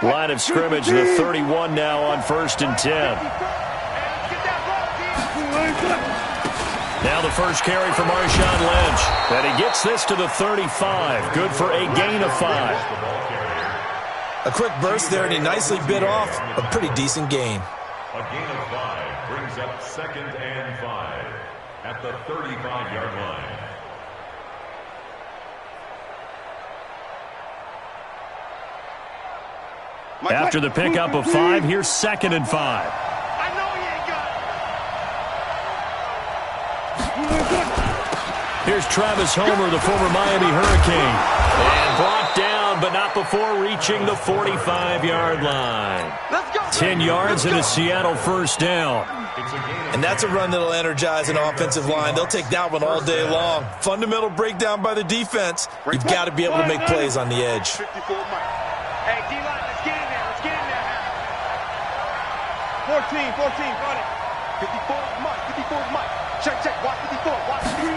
Line of scrimmage, the 31 now on 1st and 10. Now the first carry for Marshawn Lynch. And he gets this to the 35. Good for a gain of 5. A quick burst there, and he nicely bit off a pretty decent gain. A gain of 5 brings up 2nd and 5 at the 35-yard line. After the pickup of 5, here's 2nd and 5. Here's Travis Homer, the former Miami Hurricane. And brought down, but not before reaching the 45-yard line. 10 yards and a Seattle first down. And that's a run that'll energize an offensive line. They'll take that one all day long. Fundamental breakdown by the defense. You've got to be able to make plays on the edge. Hey, D-line, let's get in there. Let's get in there. 14, run it. 54 is Mike. Check. Watch 54. Watch 54.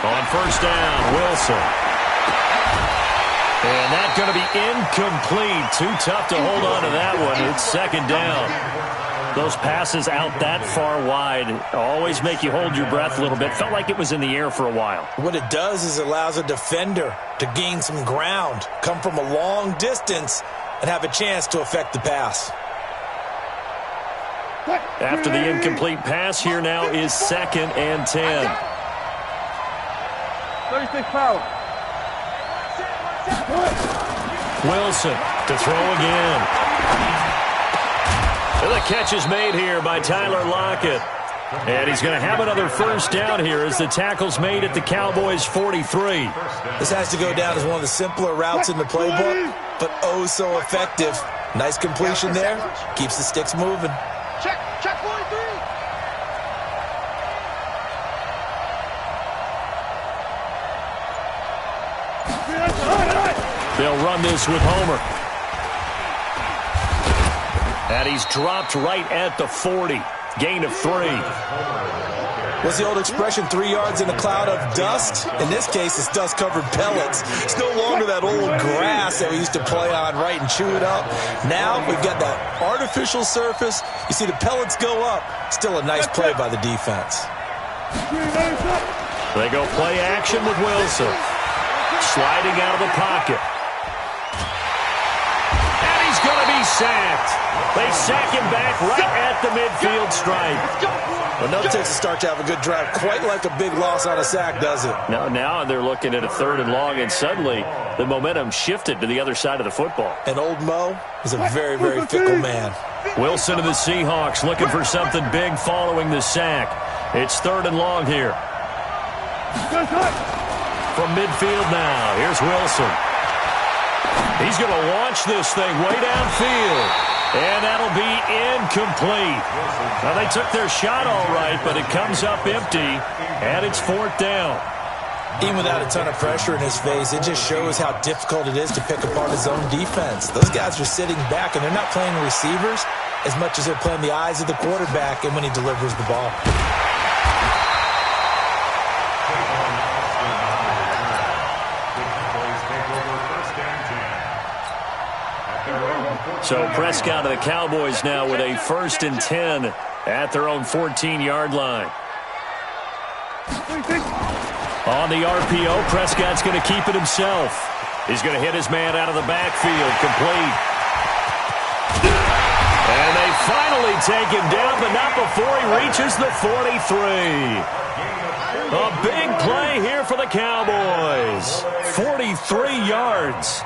On first down, Wilson. And that's going to be incomplete. Too tough to hold on to that one. It's 2nd down. Those passes out that far wide always make you hold your breath a little bit. Felt like it was in the air for a while. What it does is it allows a defender to gain some ground, come from a long distance, and have a chance to affect the pass. After the incomplete pass, here now is 2nd and 10. 36 power. Wilson to throw again. And the catch is made here by Tyler Lockett. And he's going to have another first down here as the tackle's made at the Cowboys' 43. This has to go down as one of the simpler routes in the playbook, but oh so effective. Nice completion there. Keeps the sticks moving. Check 43. They'll run this with Homer. And he's dropped right at the 40. Gain of 3. What's the old expression, 3 yards in a cloud of dust? In this case, it's dust-covered pellets. It's no longer that old grass that we used to play on, right, and chew it up. Now we've got that artificial surface. You see the pellets go up. Still a nice play by the defense. They go play action with Wilson. Sliding out of the pocket. And he's going to be sacked. They sack him back right at the midfield stripe. Well, no, it takes a start to have a good drive. Quite like a big loss on a sack, does it? Now they're looking at a 3rd and long, and suddenly the momentum shifted to the other side of the football. And old Mo is a very, very fickle man. Wilson and the Seahawks looking for something big following the sack. It's 3rd and long here. From midfield now, here's Wilson. He's going to launch this thing way downfield. And that'll be incomplete. Now, they took their shot all right, but it comes up empty, and it's 4th down. Even without a ton of pressure in his face, it just shows how difficult it is to pick apart his own defense. Those guys are sitting back, and they're not playing receivers as much as they're playing the eyes of the quarterback and when he delivers the ball. So Prescott of the Cowboys now with a 1st and 10 at their own 14-yard line. On the RPO, Prescott's going to keep it himself. He's going to hit his man out of the backfield, complete. And they finally take him down, but not before he reaches the 43. A big play here for the Cowboys. 43 yards.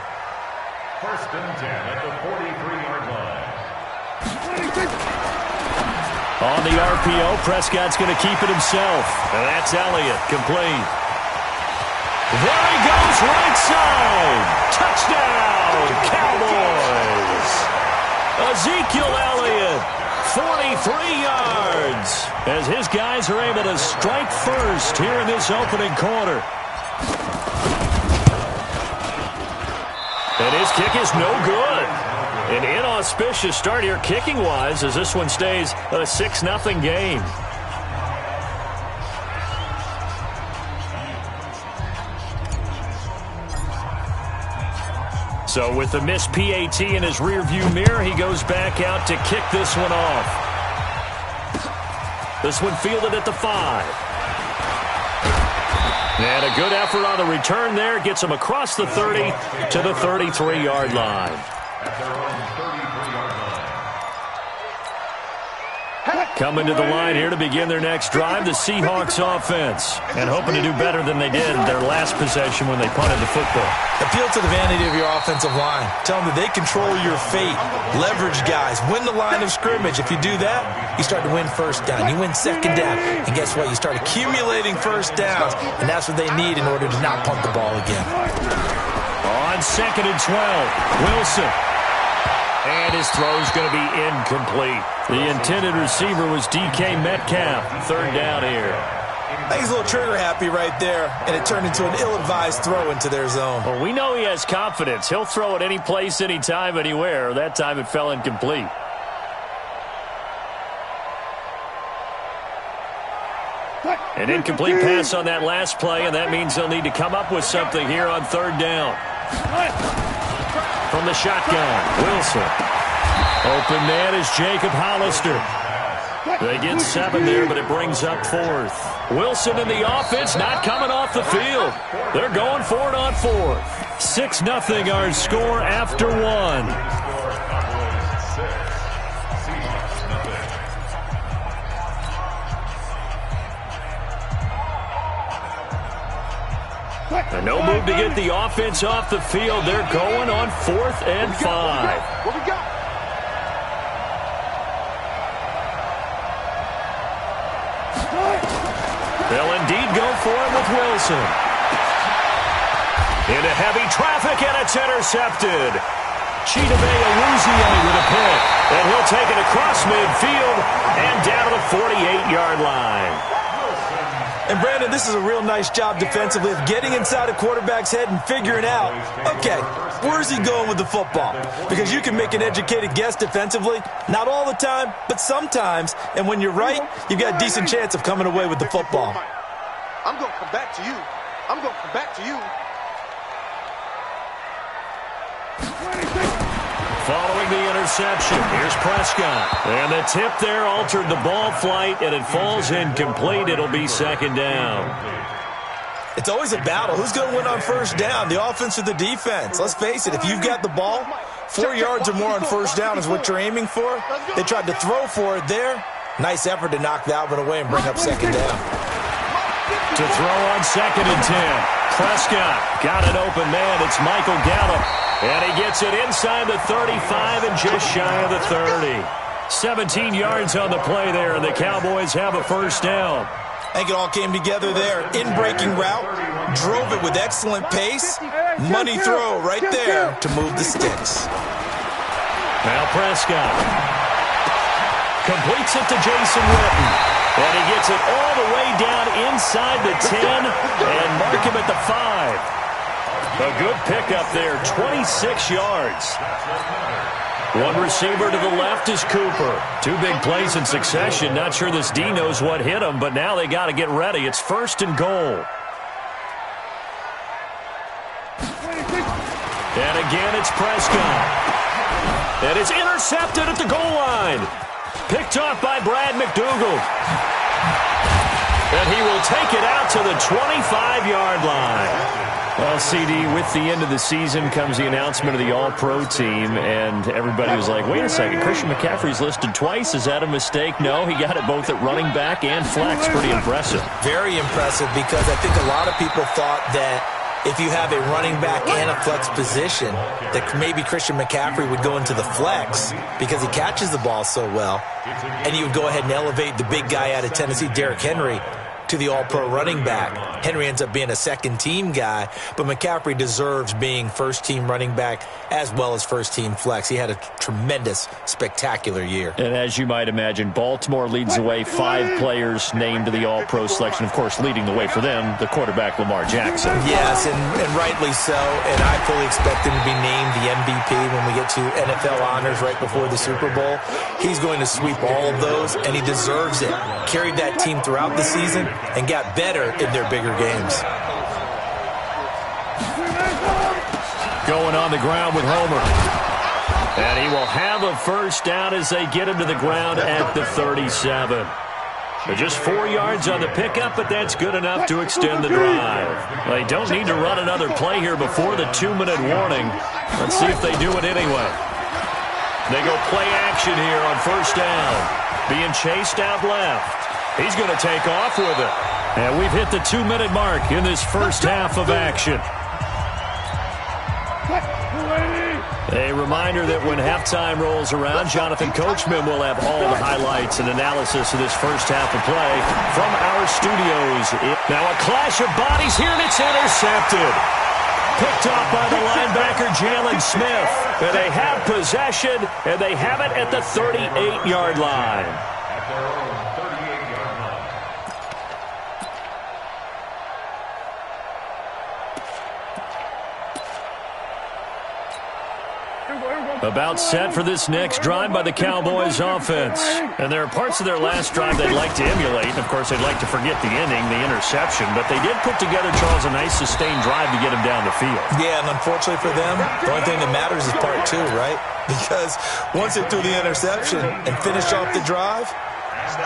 1st and 10 at the 43-yard line. On the RPO, Prescott's going to keep it himself. And that's Elliott, complete. There he goes, right side. Touchdown, Cowboys. Ezekiel Elliott, 43 yards. As his guys are able to strike first here in this opening quarter. And his kick is no good. An inauspicious start here kicking-wise as this one stays a 6-0 game. So with the missed PAT in his rearview mirror, he goes back out to kick this one off. This one fielded at the 5. And a good effort on the return there. Gets him across the 30 to the 33-yard line. Coming to the line here to begin their next drive, the Seahawks offense. And hoping to do better than they did their last possession when they punted the football. Appeal to the vanity of your offensive line. Tell them that they control your fate. Leverage guys. Win the line of scrimmage. If you do that, you start to win first down. You win second down. And guess what? You start accumulating first downs. And that's what they need in order to not punt the ball again. On 2nd and 12, Wilson. And his throw's going to be incomplete. The intended receiver was DK Metcalf. 3rd down here. I think he's a little trigger happy right there, and it turned into an ill-advised throw into their zone. Well, we know he has confidence. He'll throw it any place, anytime, anywhere. That time it fell incomplete. An incomplete pass on that last play, and that means they'll need to come up with something here on 3rd down. From the shotgun, Wilson. Open man is Jacob Hollister. They get 7 there, but it brings up 4th. Wilson in the offense, not coming off the field. They're going for it on 4th. 6-0 our score after 1. And no move to get the offense off the field. They're going on 4th and 5. What we got? They'll indeed go for it with Wilson. Into heavy traffic, and it's intercepted. Chidobe Awuzie with a pick. And he'll take it across midfield and down to the 48-yard line. And, Brandon, this is a real nice job defensively of getting inside a quarterback's head and figuring out, okay, where's he going with the football? Because you can make an educated guess defensively, not all the time, but sometimes. And when you're right, you've got a decent chance of coming away with the football. I'm going to come back to you. I'm going to come back to you. Following the interception, here's Prescott. And the tip there altered the ball flight, and it falls incomplete. It'll be 2nd down. It's always a battle. Who's going to win on 1st down, the offense or the defense? Let's face it, if you've got the ball, 4 yards or more on 1st down is what you're aiming for. They tried to throw for it there. Nice effort to knock that one away and bring up 2nd down. To throw on 2nd and 10. Prescott got an open man. It's Michael Gallup. And he gets it inside the 35 and just shy of the 30. 17 yards on the play there, and the Cowboys have a 1st down. I think it all came together there. In-breaking route, drove it with excellent pace. Money throw right there to move the sticks. Now Prescott completes it to Jason Witten. And he gets it all the way down inside the 10 and mark him at the 5. A good pickup there, 26 yards. One receiver to the left is Cooper. 2 big plays in succession. Not sure this D knows what hit him, but now they got to get ready. It's 1st and goal. And again, it's Prescott. And it's intercepted at the goal line. Picked off by Brad McDougald. And he will take it out to the 25-yard line. Well, CD, with the end of the season comes the announcement of the All-Pro team, and everybody was like, wait a second, Christian McCaffrey's listed twice. Is that a mistake? No, he got it both at running back and flex. Pretty impressive. Very impressive, because I think a lot of people thought that if you have a running back and a flex position, that maybe Christian McCaffrey would go into the flex because he catches the ball so well, and you would go ahead and elevate the big guy out of Tennessee, Derrick Henry, to the all-pro running back. Henry ends up being a second-team guy, but McCaffrey deserves being first-team running back as well as first-team flex. He had a tremendous, spectacular year. And as you might imagine, Baltimore leads the way. 5 players named to the all-pro selection. Of course, leading the way for them, the quarterback Lamar Jackson. Yes, and rightly so, and I fully expect him to be named the MVP when we get to NFL honors right before the Super Bowl. He's going to sweep all of those, and he deserves it. Carried that team throughout the season and got better in their bigger games. going on the ground with Homer. And he will have a first down as they get him to the ground at the 37. So just 4 yards on the pickup, but that's good enough to extend the drive. They don't need to run another play here before the 2-minute warning. Let's see if they do it anyway. They go play action here on first down. Being chased out left. He's going to take off with it. And we've hit the 2-minute mark in this first half of action. A reminder that when halftime rolls around, Jonathan Coachman will have all the highlights and analysis of this first half of play from our studios. Now a clash of bodies here, and it's intercepted. Picked off by the linebacker, Jalen Smith. And they have possession, and they have it at the 38-yard line. At their own 38-yard line. About set for this next drive by the Cowboys offense. And there are parts of their last drive they'd like to emulate. Of course, they'd like to forget the inning, the interception. But they did put together, Charles, a nice sustained drive to get him down the field. Yeah, and unfortunately for them, the only thing that matters is part two, right? Because once they threw the interception and finished off the drive,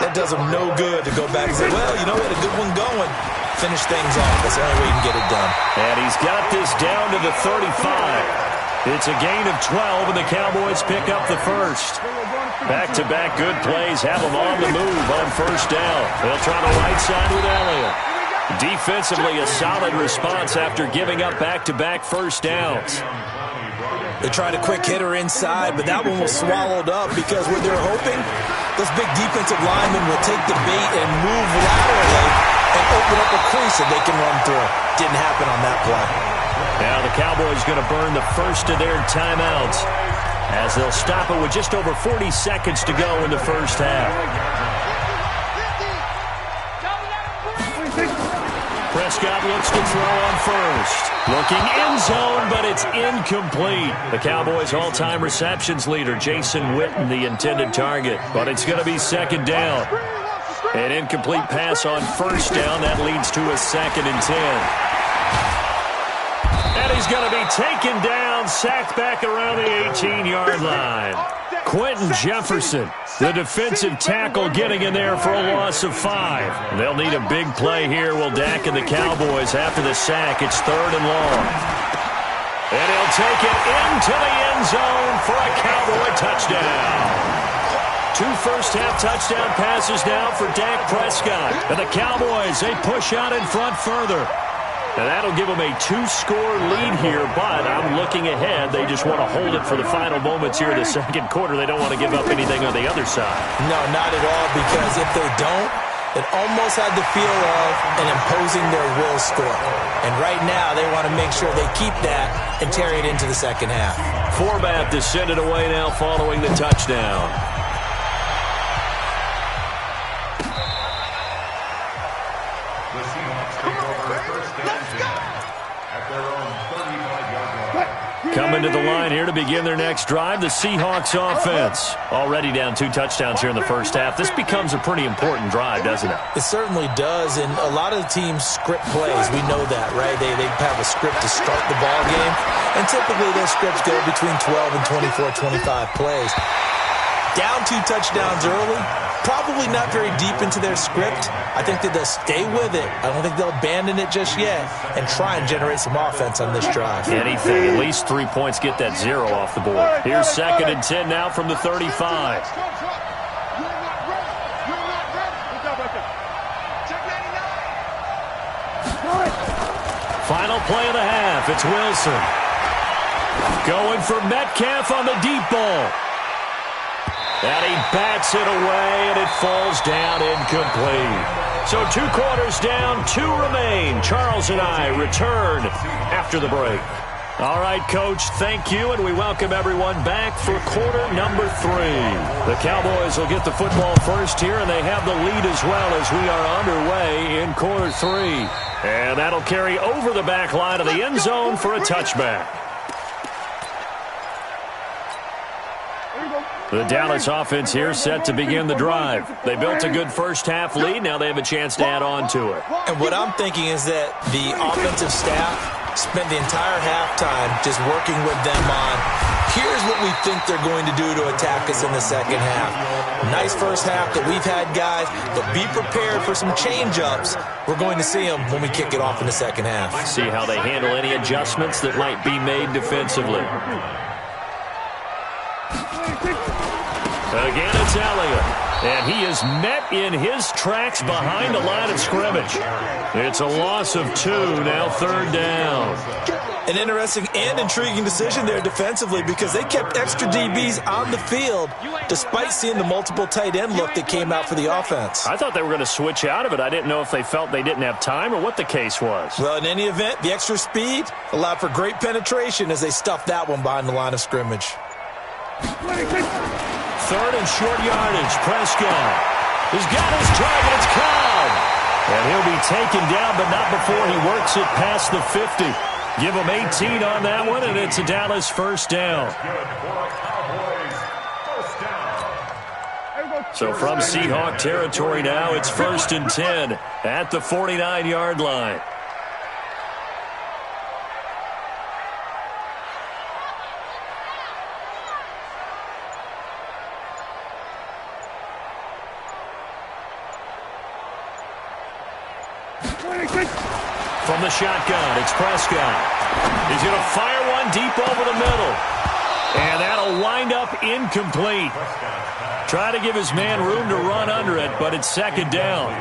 that does them no good to go back and say, well, you know, we had a good one going. Finish things off. That's the only way you can get it done. And he's got this down to the 35. It's a gain of 12, and the Cowboys pick up the first. Back-to-back good plays have them on the move on first down. They'll try the right side with Elliott. Defensively, a solid response after giving up back-to-back first downs. They tried a quick hitter inside, but that one was swallowed up because what they're hoping, those big defensive linemen will take the bait and move laterally and open up a crease that they can run through. Didn't happen on that play. Now the Cowboys going to burn the first of their timeouts as they'll stop it with just over 40 seconds to go in the first half. Prescott looks to throw on first. Looking end zone, but it's incomplete. The Cowboys' all-time receptions leader, Jason Witten, the intended target. But it's going to be second down. An incomplete pass on first down. That leads to a 2nd and 10. And he's going to be taken down, sacked back around the 18-yard line. Quentin Jefferson, the defensive tackle, getting in there for a loss of 5. They'll need a big play here. Will Dak and the Cowboys after the sack. It's 3rd and long. And he'll take it into the end zone for a Cowboy touchdown. 2 first-half touchdown passes now for Dak Prescott. And the Cowboys, they push out in front further. And that'll give them a 2-score lead here, but I'm looking ahead. They just want to hold it for the final moments here in the second quarter. They don't want to give up anything on the other side. No, not at all, because if they don't, it almost had the feel of an imposing their will score. And right now, they want to make sure they keep that and carry it into the second half. Forbath to send it away now following the touchdown. The Seahawks take over first and 10 at their own 35-yard line. Coming to the line here to begin their next drive, the Seahawks offense. Already down 2 touchdowns here in the first half. This becomes a pretty important drive, doesn't it? It certainly does, and a lot of the teams script plays. We know that, right? They have a script to start the ball game, and typically those scripts go between 12 and 24, 25 plays. Down 2 touchdowns early, probably not very deep into their script. I think that they'll stay with it. I don't think they'll abandon it just yet and try and generate some offense on this drive. Anything, at least 3 points, get that 0 off the board. Here's 2nd and 10 now from the 35. Final play of the half. It's Wilson. Going for Metcalf on the deep ball. And he bats it away, and it falls down incomplete. So 2 quarters down, 2 remain. Charles and I return after the break. All right, Coach, thank you, and we welcome everyone back for quarter number 3. The Cowboys will get the football first here, and they have the lead as well as we are underway in quarter 3. And that'll carry over the back line of the end zone for a touchback. The Dallas offense here set to begin the drive. They built a good first-half lead. Now they have a chance to add on to it. And what I'm thinking is that the offensive staff spent the entire halftime just working with them on, here's what we think they're going to do to attack us in the second half. Nice first half that we've had, guys, but be prepared for some change-ups. We're going to see them when we kick it off in the second half. See how they handle any adjustments that might be made defensively. Again, it's Elliott. And he is met in his tracks behind the line of scrimmage. It's a loss of 2, now third down. An interesting and intriguing decision there defensively because they kept extra DBs on the field despite seeing the multiple tight end look that came out for the offense. I thought they were going to switch out of it. I didn't know if they felt they didn't have time or what the case was. Well, in any event, the extra speed allowed for great penetration as they stuffed that one behind the line of scrimmage. Third and short yardage. Prescott has got his target. It's Cobb. And he'll be taken down, but not before he works it past the 50. Give him 18 on that one, and it's a Dallas first down. So from Seahawk territory now, it's 1st and 10 at the 49-yard line. From the shotgun, it's Prescott. He's going to fire one deep over the middle. And that'll wind up incomplete. Try to give his man room to run under it, but it's second down.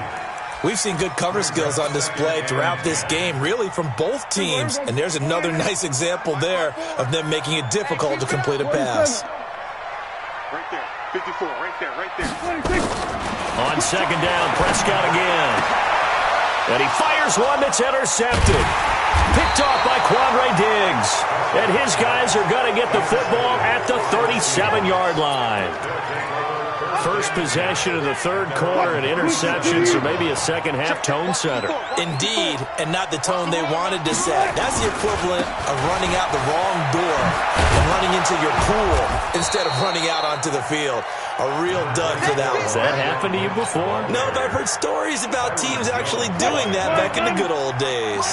We've seen good cover skills on display throughout this game, really from both teams. And there's another nice example there of them making it difficult to complete a pass. Right there. 54, right there. On second down, Prescott again. And he fires one that's intercepted. Picked off by Quandre Diggs. And his guys are going to get the football at the 37-yard line. First possession of the third quarter and interception, so maybe a second-half tone setter. Indeed, and not the tone they wanted to set. That's the equivalent of running out the wrong door and running into your pool instead of running out onto the field. A real dud for that one. Has that happened to you before? No, but I've heard stories about teams actually doing that back in the good old days.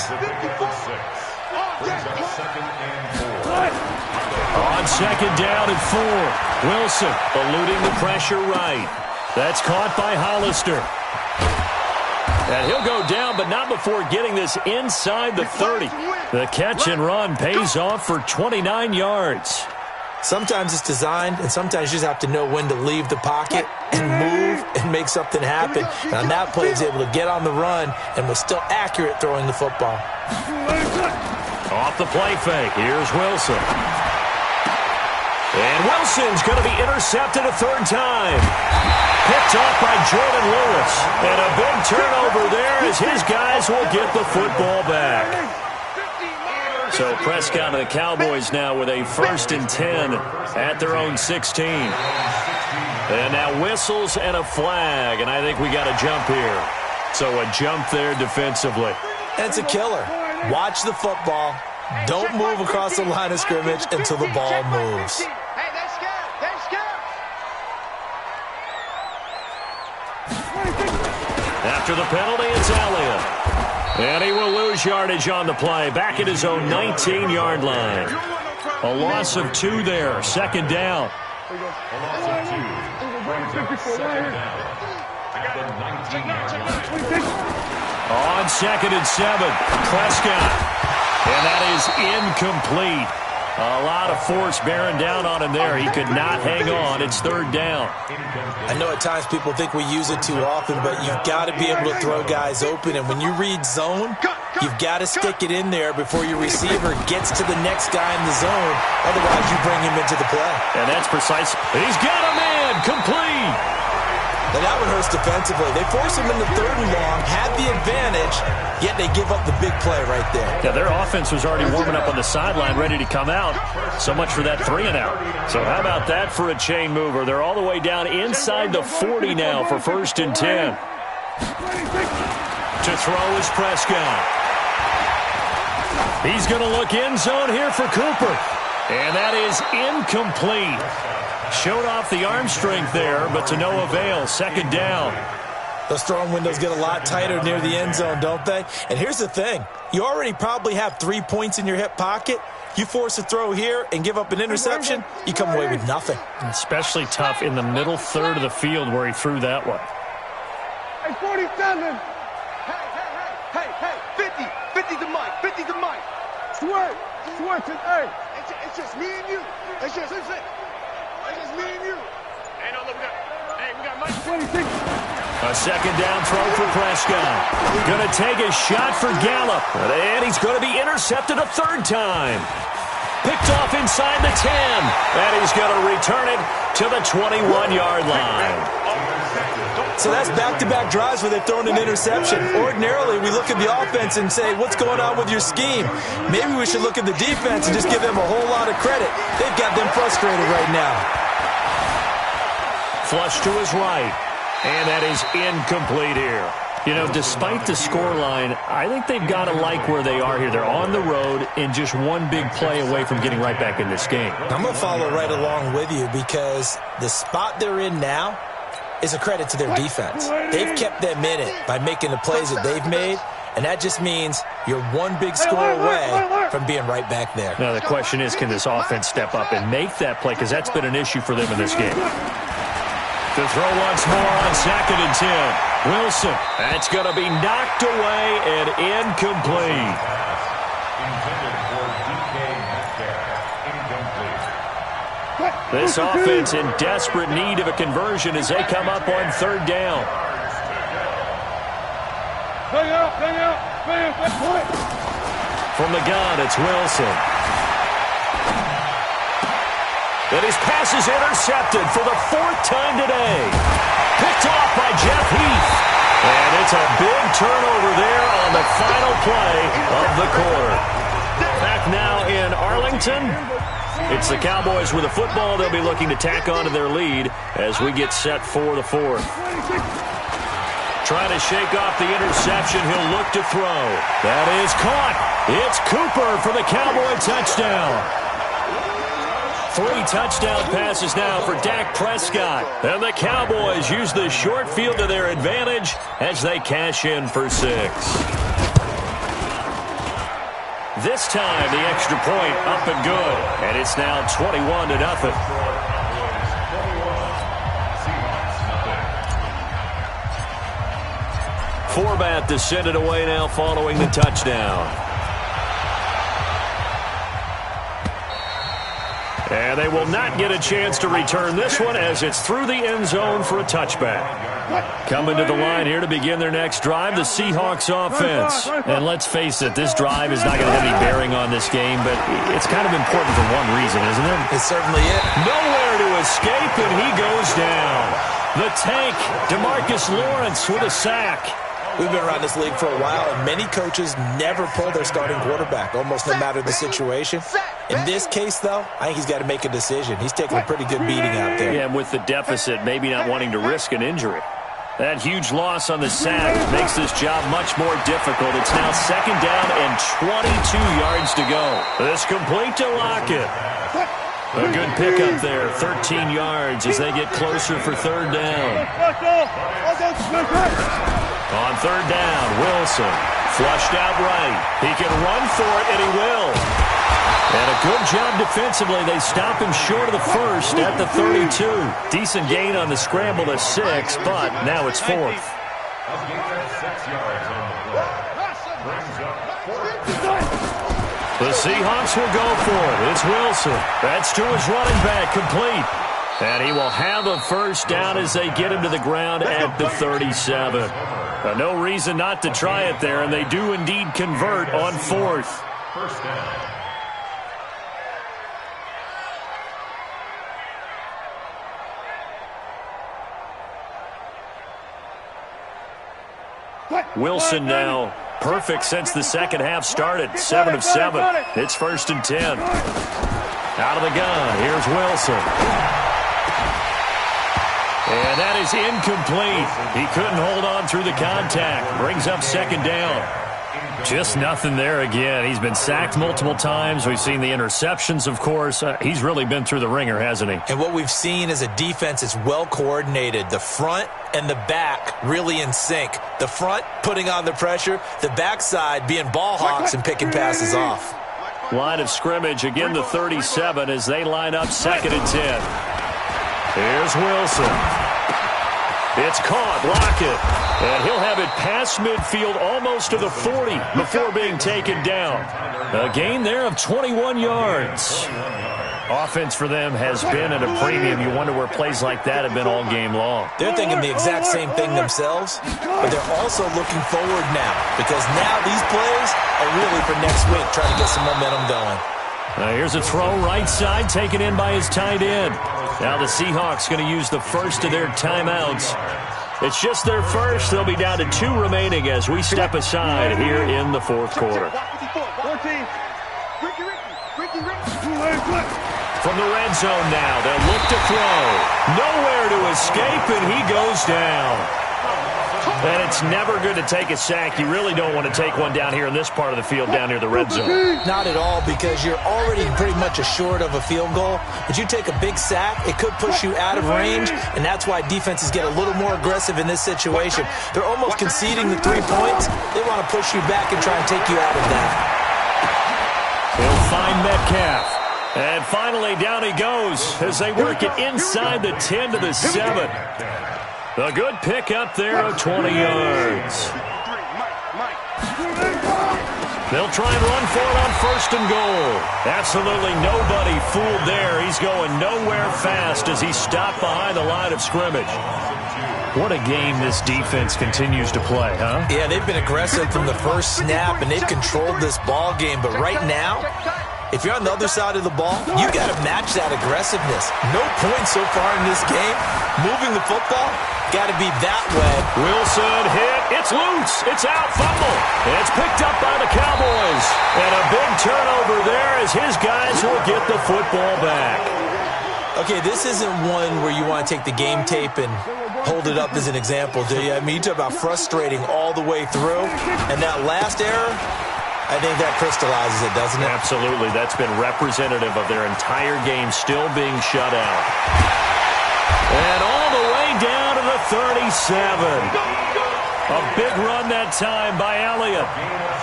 On second down and 4. Wilson eluding the pressure right. That's caught by Hollister. And he'll go down, but not before getting this inside the 30. The catch and run pays off for 29 yards. Sometimes it's designed, and sometimes you just have to know when to leave the pocket and move and make something happen. And on that play, he was able to get on the run and was still accurate throwing the football. Off the play fake, here's Wilson. And Wilson's going to be intercepted a third time. Picked off by Jordan Lewis. And a big turnover there as his guys will get the football back. So Prescott and the Cowboys now with a 1st and 10 at their own 16. And now whistles and a flag, and I think we got a jump here. So a jump there defensively. And it's a killer. Watch the football. Don't move across the line of scrimmage until the ball moves. After the penalty, it's Elliott. And he will lose yardage on the play. Back at his own 19-yard line. A loss of 2 there. Second down. A loss of 2 brings up second down at the 19-yard line. On 2nd and 7, Prescott. And that is incomplete. A lot of force bearing down on him there. He could not hang on. It's third down. I know at times people think we use it too often, but you've got to be able to throw guys open. And when you read zone, you've got to stick it in there before your receiver gets to the next guy in the zone. Otherwise, you bring him into the play. And that's precise. He's got a man. Complete. And that one hurts defensively. They force him into 3rd and long, had the advantage, yet they give up the big play right there. Yeah, their offense was already warming up on the sideline, ready to come out. So much for that 3 and out. So how about that for a chain mover? They're all the way down inside the 40 now for 1st and 10. To throw is Prescott. He's going to look end zone here for Cooper. And that is incomplete. Showed off the arm strength there, but to no avail. Second down. Those throwing windows get a lot tighter near the end zone, don't they? And here's the thing. You already probably have 3 points in your hip pocket. You force a throw here and give up an interception, you come away with nothing. Especially tough in the middle third of the field where he threw that one. Hey, 47. Hey, 50. 50 to Mike. 50 to Mike. Switch. Hey. It's just me and you. It's just me and you. Hey, no, look, we got Mike. 26. A second down throw for Prescott. Going to take a shot for Gallup. And he's going to be intercepted a third time. Picked off inside the 10. And he's going to return it to the 21-yard line. So that's back-to-back drives where they've thrown an interception. Ordinarily, we look at the offense and say, what's going on with your scheme? Maybe we should look at the defense and just give them a whole lot of credit. They've got them frustrated right now. Flush to his right. And that is incomplete here. You know, despite the scoreline, I think they've got to like where they are here. They're on the road and just one big play away from getting right back in this game. I'm going to follow right along with you because the spot they're in now is a credit to their defense. They've kept them in it by making the plays that they've made, and that just means you're one big score away from being right back there. Now, the question is, can this offense step up and make that play? Because that's been an issue for them in this game. To throw once more on 2nd and 10. Wilson. That's going to be knocked away and incomplete. This offense in desperate need of a conversion as they come up on 3rd down. From the gun, it's Wilson. And his pass is intercepted for the 4th time today. Picked off by Jeff Heath. And it's a big turnover there on the final play of the quarter. Back now in Arlington. It's the Cowboys with a football. They'll be looking to tack on to their lead as we get set for the 4th. Trying to shake off the interception. He'll look to throw. That is caught. It's Cooper for the Cowboy touchdown. 3 touchdown passes now for Dak Prescott. And the Cowboys use the short field to their advantage as they cash in for 6. This time, the extra point up and good. And it's now 21-0. Forbath to send it away now following the touchdown. And they will not get a chance to return this one as it's through the end zone for a touchback. Coming to the line here to begin their next drive, the Seahawks offense. And let's face it, this drive is not going to have any bearing on this game, but it's kind of important for one reason, isn't it? It certainly is. Nowhere to escape, and he goes down. The tank, DeMarcus Lawrence with a sack. We've been around this league for a while, and many coaches never pull their starting quarterback, almost no matter the situation. In this case, though, I think he's got to make a decision. He's taking a pretty good beating out there. Yeah, and with the deficit, maybe not wanting to risk an injury. That huge loss on the sack makes this job much more difficult. It's now 2nd down and 22 yards to go. This complete to Lockett. A good pickup there, 13 yards as they get closer for 3rd down. On 3rd down, Wilson flushed out right. He can run for it, and he will. And a good job defensively. They stop him short of the 1st at the 32. Decent gain on the scramble to 6, but now it's 4th. The Seahawks will go for it. It's Wilson. That's to his running back, complete. And he will have a 1st down as they get him to the ground at the 37. No reason not to try it there, and they do indeed convert on 4th. 1st down. Wilson now perfect since the 2nd half started. 7 of 7. It's 1st and 10. Out of the gun. Here's Wilson. And that is incomplete. He couldn't hold on through the contact. Brings up 2nd down. Just nothing there again. He's been sacked multiple times. We've seen the interceptions, of course. He's really been through the ringer, hasn't he? And what we've seen is a defense that's well coordinated. The front and the back really in sync. The front putting on the pressure, the backside being ball hawks and picking passes off. Line of scrimmage, again the 37 as they line up 2nd and 10. Here's Wilson. It's caught, Lockett, and he'll have it past midfield almost to the 40 before being taken down. A gain there of 21 yards. Offense for them has been at a premium. You wonder where plays like that have been all game long. They're thinking the exact same thing themselves, but they're also looking forward now because now these plays are really for next week, trying to get some momentum going. Here's a throw right side taken in by his tight end. Now the Seahawks going to use the first of their timeouts. It's just their first. They'll be down to 2 remaining as we step aside here in the 4th quarter. From the red zone now, they'll look to throw. Nowhere to escape, and he goes down. And it's never good to take a sack. You really don't want to take one down here in this part of the field, down near the red zone. Not at all, because you're already pretty much assured of a field goal. But you take a big sack, it could push you out of range, and that's why defenses get a little more aggressive in this situation. They're almost conceding the 3 points. They want to push you back and try and take you out of that. He'll find Metcalf. And finally, down he goes as they work it inside the 10 to the 7. A good pick up there of 20 yards. They'll try and run for it on 1st and goal. Absolutely nobody fooled there. He's going nowhere fast as he's stopped behind the line of scrimmage. What a game this defense continues to play, huh? Yeah, they've been aggressive from the first snap, and they've controlled this ball game. But right now, if you're on the other side of the ball, you got to match that aggressiveness. No points so far in this game. Moving the football, got to be that way. Wilson hit. It's loose. It's out. Fumble. It's picked up by the Cowboys. And a big turnover there as his guys will get the football back. Okay, this isn't one where you want to take the game tape and hold it up as an example, do you? I mean, you talk about frustrating all the way through. And that last error, I think that crystallizes it, doesn't it? Absolutely. That's been representative of their entire game still being shut out. And all the way down to the 37. A big run that time by Elliott.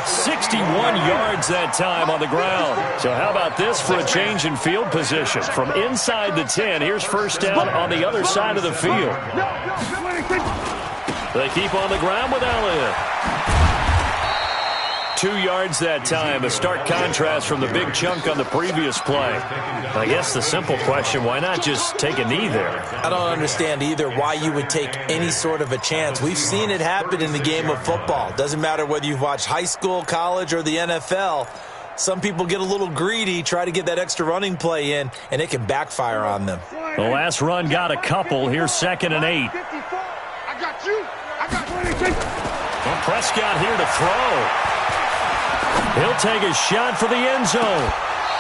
61 yards that time on the ground. So how about this for a change in field position? From inside the 10, here's 1st down on the other side of the field. They keep on the ground with Elliott. 2 yards that time, a stark contrast from the big chunk on the previous play. I guess the simple question, why not just take a knee there? I don't understand either why you would take any sort of a chance. We've seen it happen in the game of football. Doesn't matter whether you've watched high school, college, or the NFL. Some people get a little greedy, try to get that extra running play in, and it can backfire on them. The last run got a couple. Here's 2nd and 8. I got you. I got you. Well, Prescott here to throw. He'll take a shot for the end zone.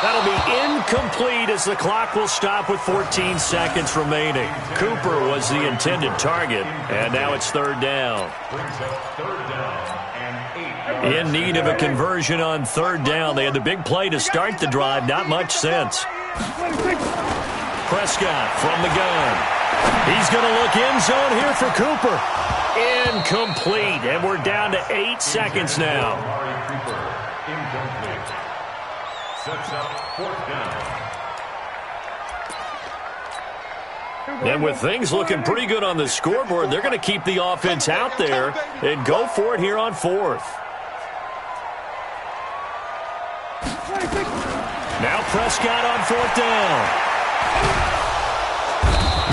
That'll be incomplete as the clock will stop with 14 seconds remaining. Cooper was the intended target, and now it's 3rd down. In need of a conversion on 3rd down. They had the big play to start the drive. Not much sense. Prescott from the gun. He's going to look end zone here for Cooper. Incomplete, and we're down to 8 seconds now. Sets up 4th down. And with things looking pretty good on the scoreboard, they're going to keep the offense out there and go for it here on 4th. Now Prescott on 4th down.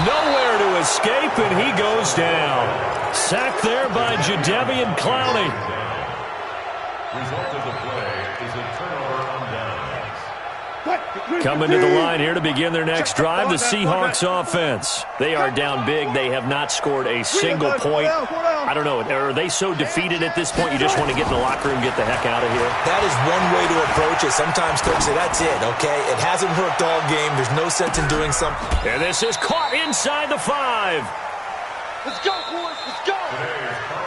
Nowhere to escape, and he goes down. Sacked there by Jadeveon Clowney. Result of the play is a turnover on downs. Coming to the line here to begin their next drive, the Seahawks offense. They are down big. They have not scored a single point. I don't know. Are they so defeated at this point you just want to get in the locker room and get the heck out of here? That is one way to approach it. Sometimes coaches say, that's it, okay? It hasn't worked all game. There's no sense in doing something. And this is caught inside the 5. Let's go, boys. Let's go.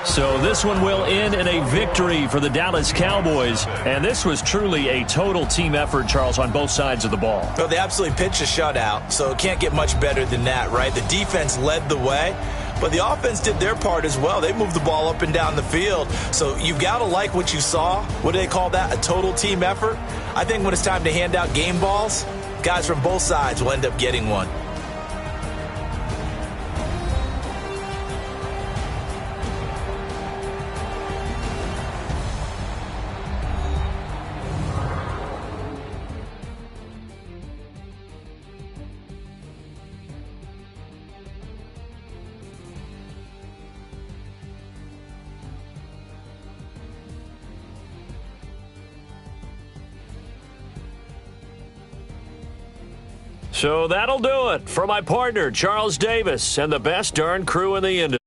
So this one will end in a victory for the Dallas Cowboys. And this was truly a total team effort, Charles, on both sides of the ball. Well, they absolutely pitched a shutout, so it can't get much better than that, right? The defense led the way, but the offense did their part as well. They moved the ball up and down the field. So you've got to like what you saw. What do they call that? A total team effort? I think when it's time to hand out game balls, guys from both sides will end up getting one. So that'll do it for my partner, Charles Davis, and the best darn crew in the industry.